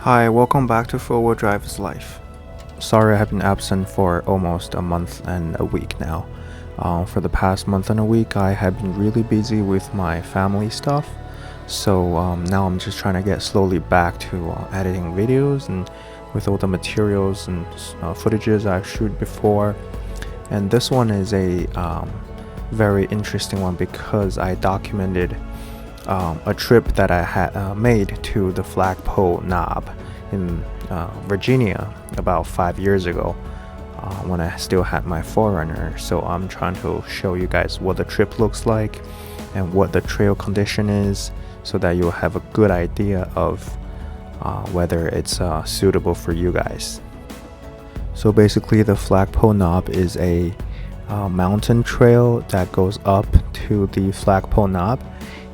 Hi, welcome back to Four Wheel Drive's Life. Sorry I have been absent for almost a month and a week now. For the past month and a week, I have been really busy with my family stuff. So now I'm just trying to get slowly back to editing videos and with all the materials and footages I've shot before. And this one is a very interesting one because I documented a trip that I had made to the Flagpole knob in Virginia about 5 years ago when I still had my 4Runner. So I'm trying to show you guys what the trip looks like and what the trail condition is so that you'll have a good idea of whether it's suitable for you guys. So basically the Flagpole knob is a mountain trail that goes up to the Flagpole knob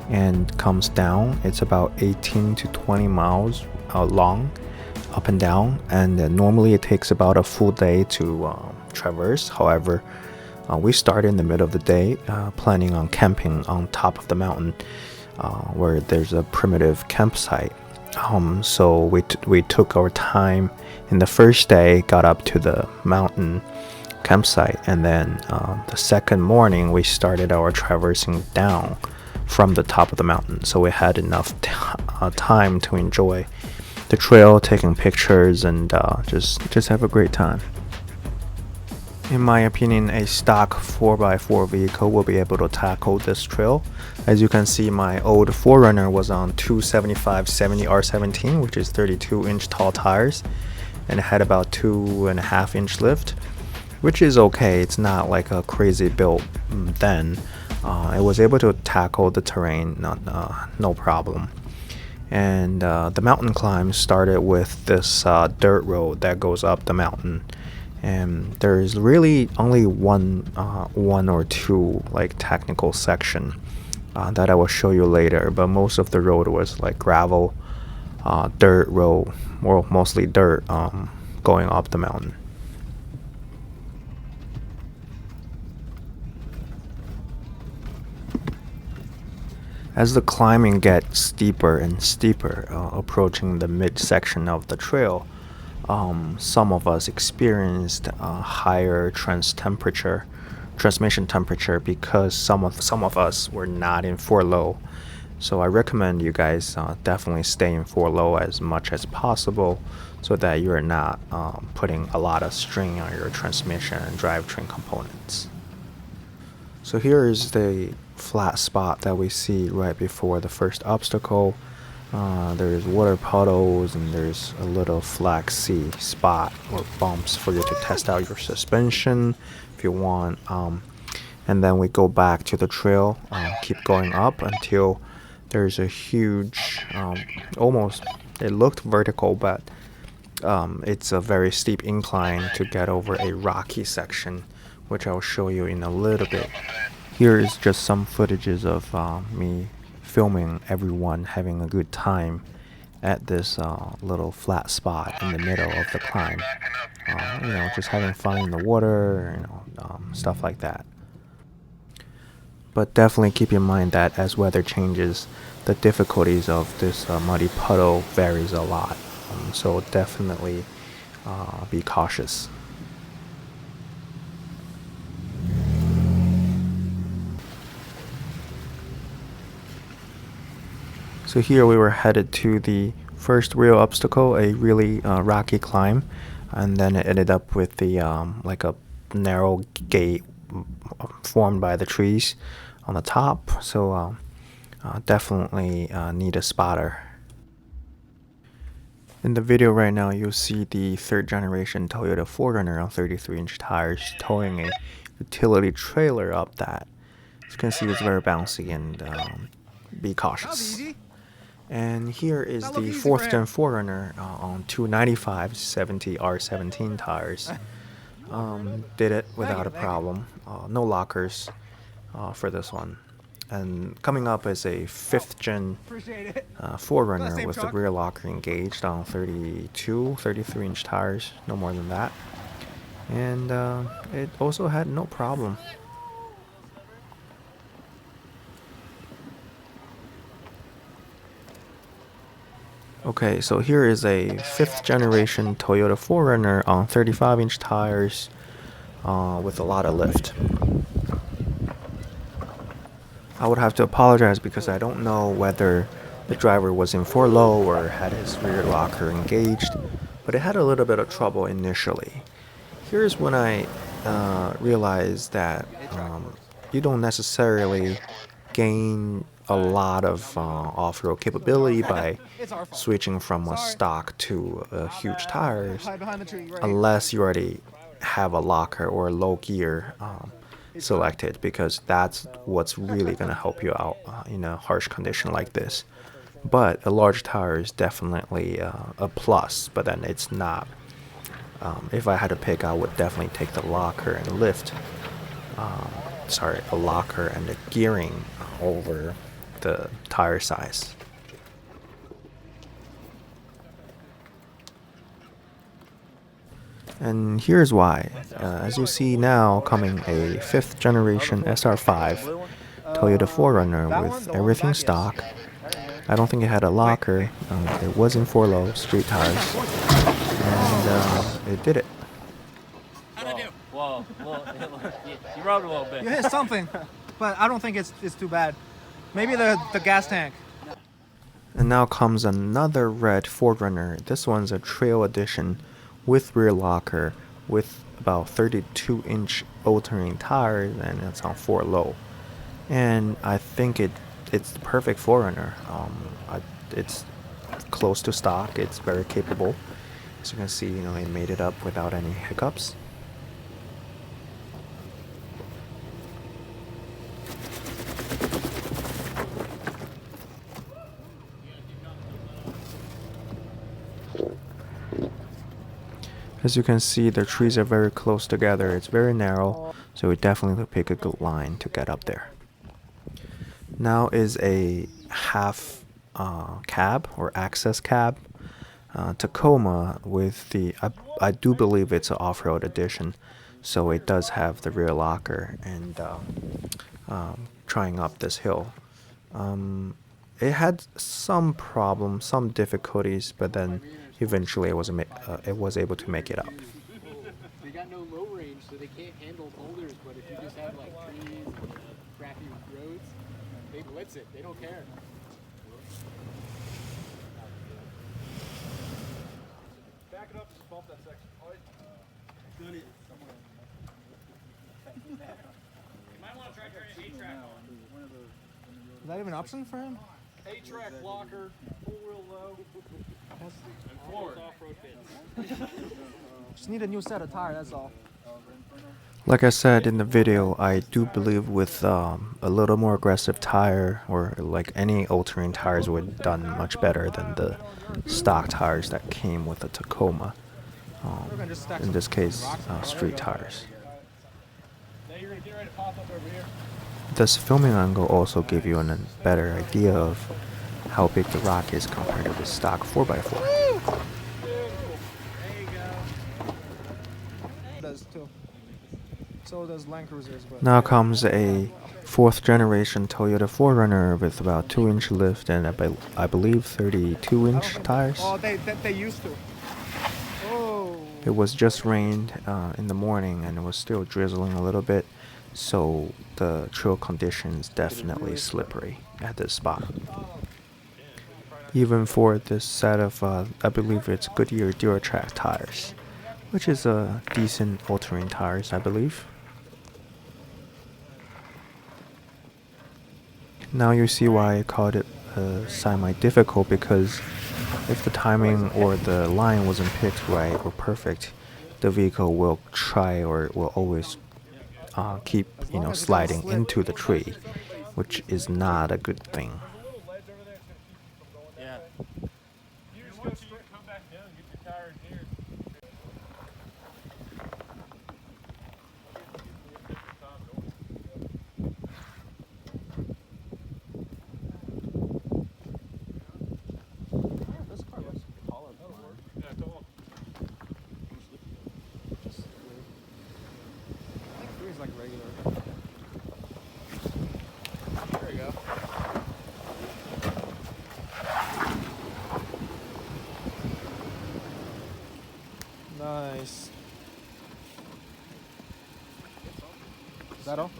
and comes down. It's about 18 to 20 miles long, up and down, and normally it takes about a full day to traverse. However, we started in the middle of the day planning on camping on top of the mountain where there's a primitive campsite. So we took our time in the first day, got up to the mountain campsite, and then the second morning we started our traversing down from the top of the mountain. So we had enough time to enjoy the trail, taking pictures, and just have a great time. In my opinion, a stock 4x4 vehicle will be able to tackle this trail. As you can see, my old 4Runner was on 275/70 R17, which is 32-inch tall tires, and it had about 2.5-inch lift, which is okay. It's not like a crazy build then. It was able to tackle the terrain, no problem. And the mountain climb started with this dirt road that goes up the mountain. And there's really only one or two like technical section that I will show you later. But most of the road was like gravel, dirt road, or mostly dirt going up the mountain. As the climbing gets steeper and steeper, approaching the midsection of the trail, some of us experienced higher transmission temperature because some of us were not in 4-low. So I recommend you guys definitely stay in 4-low as much as possible so that you're not putting a lot of strain on your transmission and drivetrain components. So here is the flat spot that we see right before the first obstacle. There's water puddles and there's a little flaxy spot or bumps for you to test out your suspension if you want. And then we go back to the trail, keep going up until there's a huge, almost, it looked vertical, but it's a very steep incline to get over a rocky section, which I'll show you in a little bit. Here is just some footages of me filming everyone having a good time at this little flat spot in the middle of the climb. Just having fun in the water, stuff like that. But definitely keep in mind that as weather changes, the difficulties of this muddy puddle varies a lot. So definitely be cautious. So here we were headed to the first real obstacle, a really rocky climb, and then it ended up with the like a narrow gate formed by the trees on the top. So definitely need a spotter. In the video right now, you'll see the third generation Toyota 4Runner on 33-inch tires towing a utility trailer up that. As you can see, it's very bouncy, and be cautious. And here is the 4th Gen 4Runner on 295/70 R17 tires. Did it without a problem. No lockers for this one. And coming up is a 5th Gen 4Runner with the rear locker engaged on 33-inch tires, no more than that. And it also had no problem. Okay, so here is a 5th generation Toyota 4Runner on 35-inch tires with a lot of lift. I would have to apologize because I don't know whether the driver was in 4 low or had his rear locker engaged, but it had a little bit of trouble initially. Here's when I realized that you don't necessarily gain a lot of off-road capability by switching from a stock to huge tires unless you already have a locker or a low gear selected, because that's what's really going to help you out in a harsh condition like this. But a large tire is definitely a plus, but then it's not. If I had to pick, I would definitely take the locker and lift. A locker and the gearing over the tire size. And here's why. As you see now, coming a 5th generation SR5 Toyota 4Runner with everything stock. I don't think it had a locker. It was in 4 low street tires, and it did it. Whoa, you rode a little bit. You hit something, but I don't think it's too bad. Maybe the gas tank. And now comes another red 4Runner. This one's a trail edition with rear locker with about 32-inch all-terrain tires, and it's on 4 low. And I think it's the perfect 4Runner. It's close to stock. It's very capable. As you can see, it made it up without any hiccups. As you can see, the trees are very close together. It's very narrow, so we definitely pick a good line to get up there. Now is a half cab or access cab Tacoma with the I do believe it's an off-road edition, so it does have the rear locker. And trying up this hill, it had some problems, some difficulties, but then eventually it was able to make it up. They got no low range, so they can't handle boulders, but if you just have like trees and crappy roads, they blitz it. They don't care. Back it up, just bump that section. Done it. You might want to try turning 8-track on. Is that even an option for him? 8-track locker, full wheel low, and floors. Off-road bits. Just need a new set of tires, that's all. Like I said in the video, I do believe with a little more aggressive tire, or like any all-terrain tires, would have done much better than the stock tires that came with the Tacoma. In this case, street tires. This filming angle also gives you a better idea of how big the rock is compared to the stock 4x4. Does too. So does Land Cruisers. But Now comes a 4th generation Toyota 4Runner with about 2-inch lift and I believe 32-inch tires. Oh, they used to. Oh. It was just rained in the morning and it was still drizzling a little bit, so the trail conditions definitely slippery at this spot. Even for this set of, I believe it's Goodyear Duratrack tires, which is a decent all-terrain tires, I believe. Now you see why I called it semi-difficult, because if the timing or the line wasn't picked right or perfect, the vehicle will try or will always keep sliding into the tree, which is not a good thing. Yeah. You just want to come back down and get your tires here. This car looks taller. Yeah, tall. I think 3 is like regular. There you go. Is that all?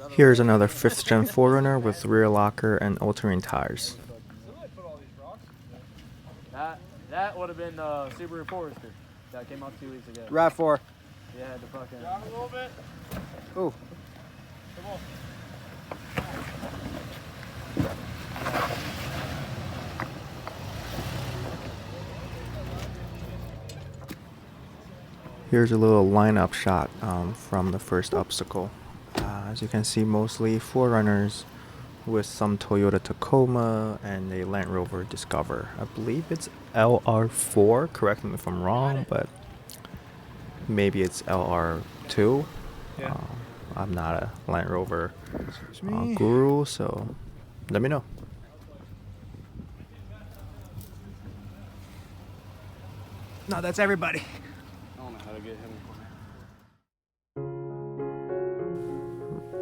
Here's another 5th gen 4Runner with rear locker and all-terrain tires. That would have been Subaru Forester that came out 2 weeks ago. RAV4. Yeah, the fucking. Drive a little bit. Ooh. Come on. Here's a little lineup shot from the first obstacle. As you can see, mostly 4Runners with some Toyota Tacoma and a Land Rover Discover. I believe it's LR4, correct me if I'm wrong, but maybe it's LR2. Yeah. I'm not a Land Rover guru, so let me know. No, that's everybody. I don't know how to get him.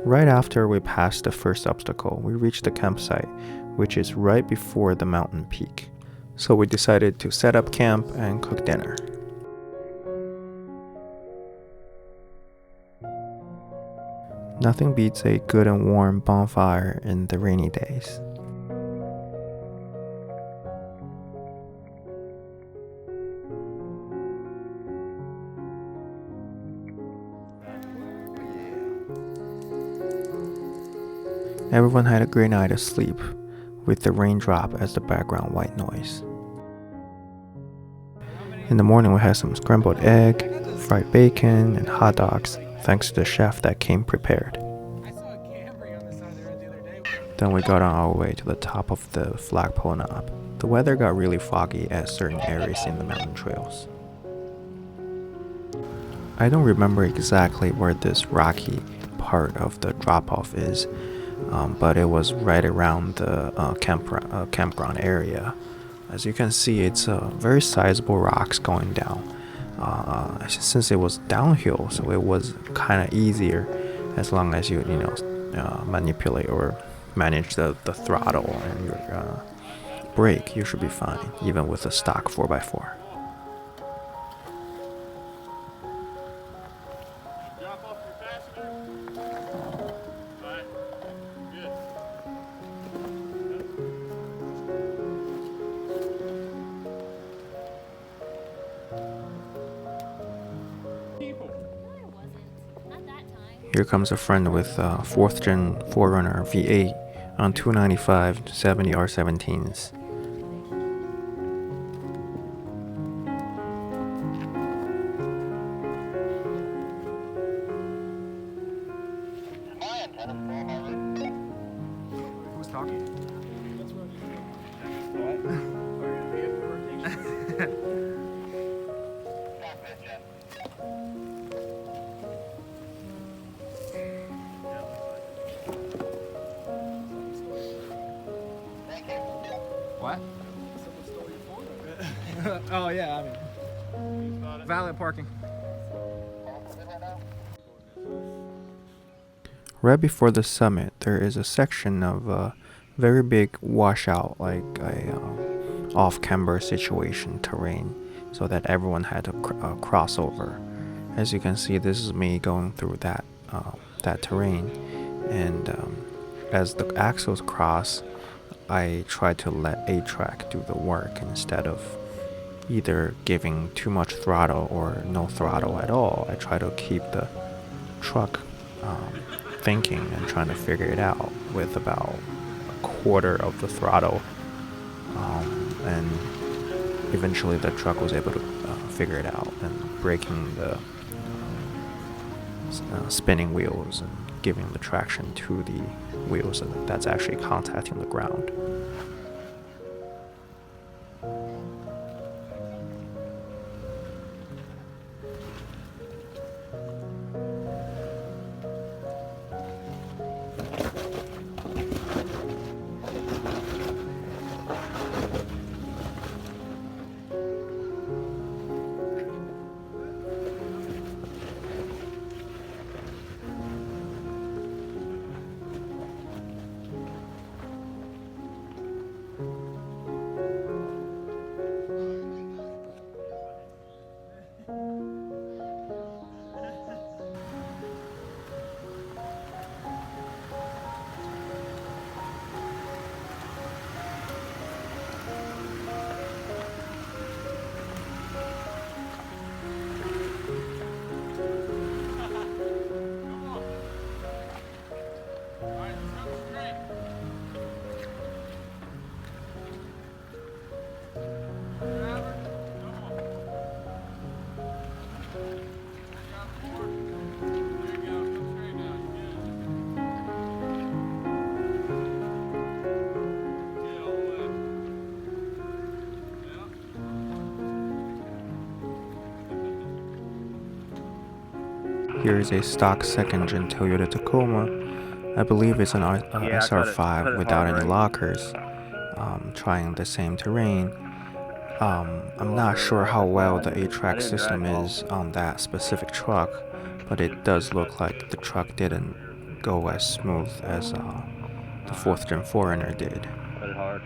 Right after we passed the first obstacle, we reached the campsite, which is right before the mountain peak. So we decided to set up camp and cook dinner. Nothing beats a good and warm bonfire in the rainy days. Everyone had a great night of sleep, with the raindrop as the background white noise. In the morning we had some scrambled egg, fried bacon, and hot dogs, thanks to the chef that came prepared. Then we got on our way to the top of the Flagpole knob. The weather got really foggy at certain areas in the mountain trails. I don't remember exactly where this rocky part of the drop-off is, but it was right around the campground area. As you can see, it's very sizable rocks going down. Since it was downhill, so it was kind of easier as long as you manipulate or manage the throttle and your brake. You should be fine, even with a stock 4x4. Drop off your passenger. Alright. Good. Here comes a friend with 4th gen 4Runner V8 on 295 70 R17s. Who's talking? What? Oh yeah, I mean, valet parking. Right before the summit, there is a section of a very big washout, like a off-camber situation terrain, so that everyone had to cross over. As you can see, this is me going through that terrain, and as the axles cross, I try to let A-track do the work instead of either giving too much throttle or no throttle at all. I try to keep the truck thinking and trying to figure it out with about a quarter of the throttle, and eventually the truck was able to figure it out and braking the spinning wheels and giving the traction to the wheels that's actually contacting the ground. Here is a stock second-gen Toyota Tacoma. I believe it's an SR5 without any lockers, trying the same terrain. I'm not sure how well the 8-track system is on that specific truck, but it does look like the truck didn't go as smooth as the 4th Gen 4Runner did. Put it hard.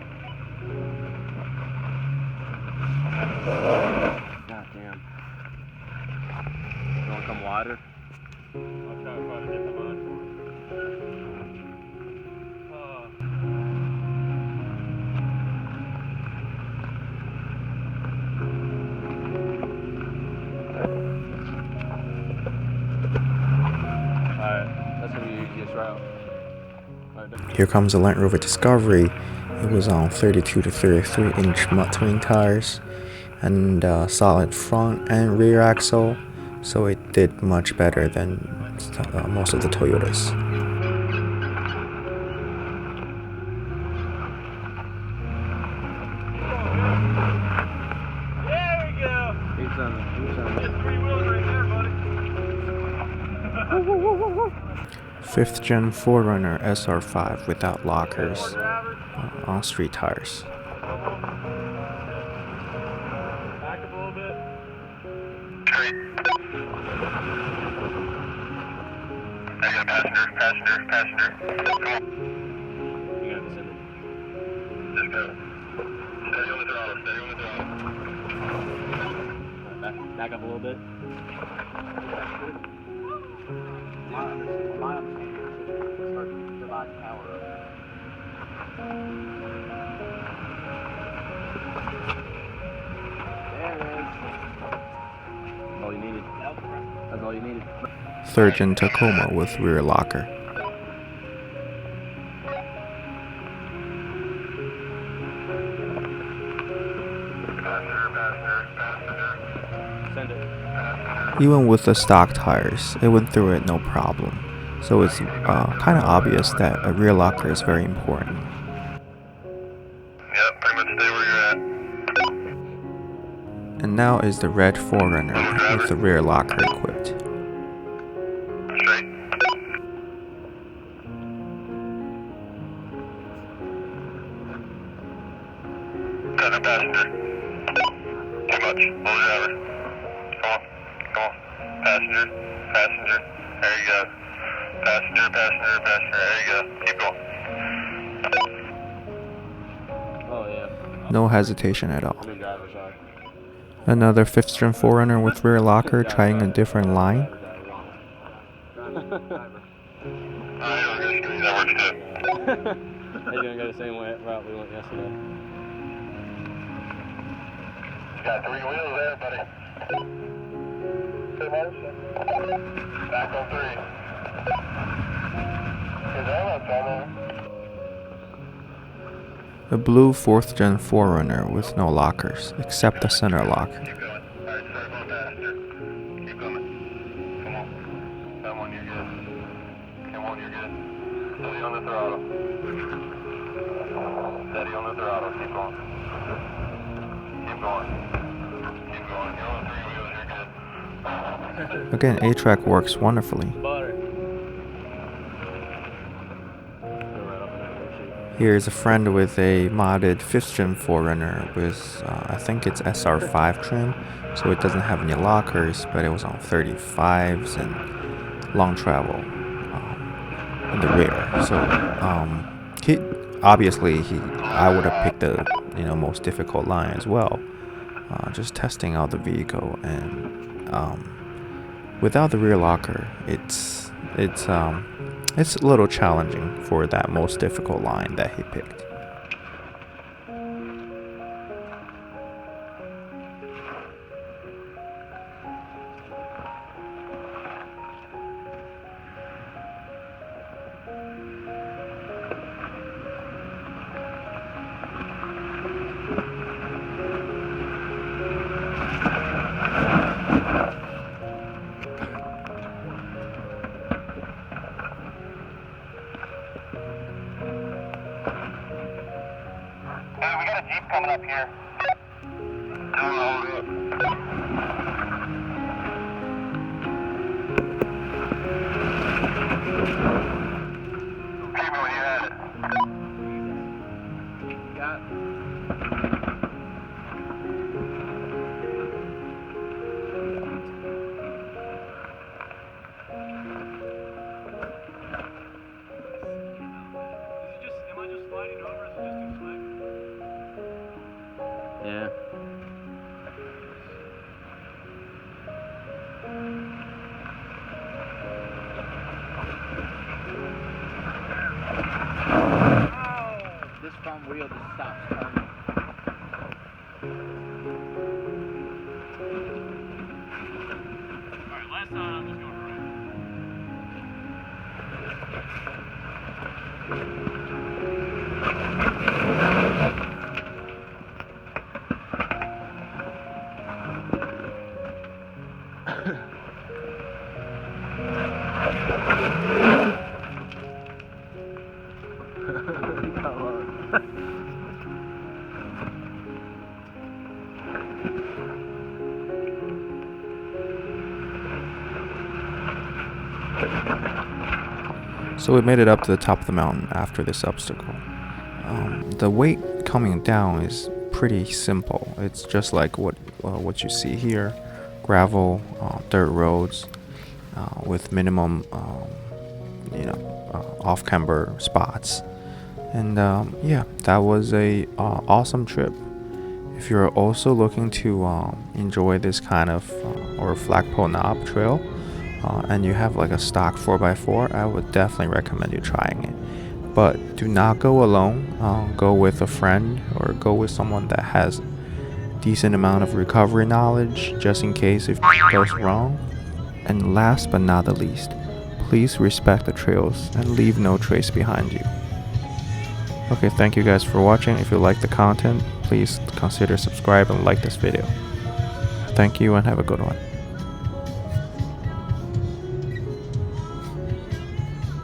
God damn. You wanna come wider? I'll try to find a different line for it. Alright, that's gonna be the easiest route. Here comes the Land Rover Discovery. It was on 32 to 33 inch mud terrain tires and solid front and rear axle, so it did much better than most of the Toyotas. There we go! Get 3 wheels right there, buddy. 5th Gen 4Runner SR5 without lockers on street tires. Back up a little bit. I got passenger. Come on. You gotta descend it. Just go. Steady on the throttle. Alright, back up a little bit. Start dividing power up. There it is. That's all you needed. That's all you needed. 3rd Gen Tacoma with rear locker. Send it. Even with the stock tires, it went through it no problem. So it's kind of obvious that a rear locker is very important. Yep, pretty much stay where you're at. And now is the red 4Runner with the rear locker equipped. Straight. Got no passenger. Too much. Low driver. Come on. Passenger. There you go. Passenger. There you go. Keep going. Oh yeah. No hesitation at all. New driver side. Another 5th Gen 4Runner with rear locker trying a different line. Alright, we're good. That works too. They're gonna go the same route we went yesterday. Got 3 wheels there, buddy. Back on 3. The blue 4th Gen 4Runner with no lockers, except the center locker. Keep going. Alright, start going faster. Keep coming. Come on, you're good. Steady on the throttle. Keep going. You're on 3 wheels, you're good. Again, 8-track works wonderfully. Butter. Here's a friend with a modded 5th Gen 4Runner with, I think it's SR5 trim, so it doesn't have any lockers, but it was on 35s and long travel in the rear. So I would have picked the most difficult line as well, just testing out the vehicle, and without the rear locker, it's a little challenging for that most difficult line that he picked. Hey, we got a Jeep coming up here. Tell him to hold up. front wheel just stops turning. Alright, last time I'm just going right. So we made it up to the top of the mountain after this obstacle. The weight coming down is pretty simple. It's just like what you see here, gravel, dirt roads, with minimum, off-camber spots. And yeah, that was a awesome trip. If you're also looking to enjoy this kind of or flagpole knob trail, and you have like a stock 4x4, I would definitely recommend you trying it. But do not go alone. Go with a friend or go with someone that has decent amount of recovery knowledge, just in case if it goes wrong. And last but not the least, please respect the trails and leave no trace behind you. Okay, thank you guys for watching. If you like the content, please consider subscribe and like this video. Thank you and have a good one.